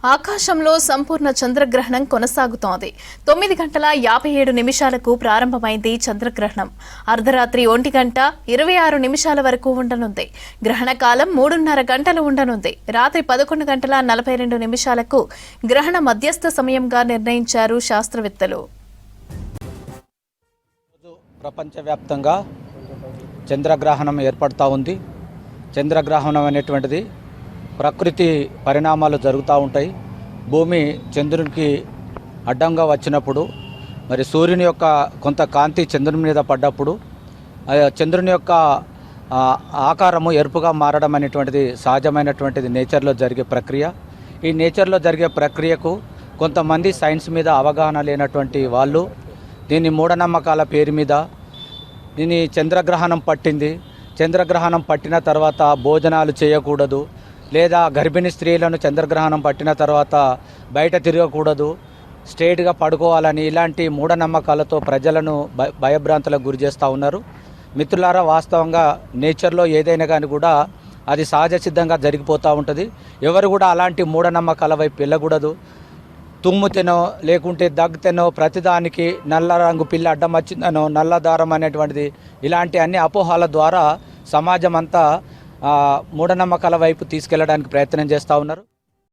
ఆకాశంలో సంపూర్ణ చంద్రగ్రహణం కొనసాగుతోంది. 9:57 ప్రారంభమైంది చంద్రగ్రహణం. అర్ధరాత్రి 1:26 వరకు ఉండనుంది. గ్రహణ కాలం 3:30 గంటలు ఉండనుంది. రాత్రి 11:42 గ్రహణ మధ్యస్థ సమయంగా నిర్ణయించారు శాస్త్రవేత్తలు. ప్రపంచవ్యాప్తంగా చంద్రగ్రహణం ఏర్పడతా ఉంది. చంద్రగ్రహణం అనేటువంటిది ప్రకృతి పరిణామాలు జరుగుతూ ఉంటాయి. భూమి చంద్రునికి అడ్డంగా వచ్చినప్పుడు మరి సూర్యుని యొక్క కొంత కాంతి చంద్రుని మీద పడ్డప్పుడు చంద్రుని యొక్క ఆకారము ఎరుపుగా మారడం అనేటువంటిది సహజమైనటువంటిది నేచర్లో జరిగే ప్రక్రియ. ఈ నేచర్లో జరిగే ప్రక్రియకు కొంతమంది సైన్స్ మీద అవగాహన లేనటువంటి వాళ్ళు దీన్ని మూఢనమ్మకాల పేరు మీద దీన్ని చంద్రగ్రహణం పట్టింది, చంద్రగ్రహణం పట్టిన తర్వాత భోజనాలు చేయకూడదు, లేదా గర్భిణీ స్త్రీలను చంద్రగ్రహణం పట్టిన తర్వాత బయట తిరగకూడదు, స్ట్రైట్గా పడుకోవాలని ఇలాంటి మూఢనమ్మకాలతో ప్రజలను భయభ్రాంతులకు గురి చేస్తూ ఉన్నారు. మిత్రులారా, వాస్తవంగా నేచర్లో ఏదైనా కానీ కూడా అది సహజ సిద్ధంగా జరిగిపోతూ ఉంటుంది. ఎవరు కూడా అలాంటి మూఢనమ్మకాల వైపు వెళ్ళకూడదు. తుమ్ముతేనో లేకుంటే దగ్గుతేనో ప్రతిదానికి నల్ల రంగు పిల్ల అడ్డం వచ్చిందనో నల్ల దారం అనేటువంటిది ఇలాంటి అన్ని అపోహల ద్వారా సమాజం అంతా మూఢనమ్మకాల వైపు తీసుకెళ్లడానికి ప్రయత్నం చేస్తూ ఉన్నారు.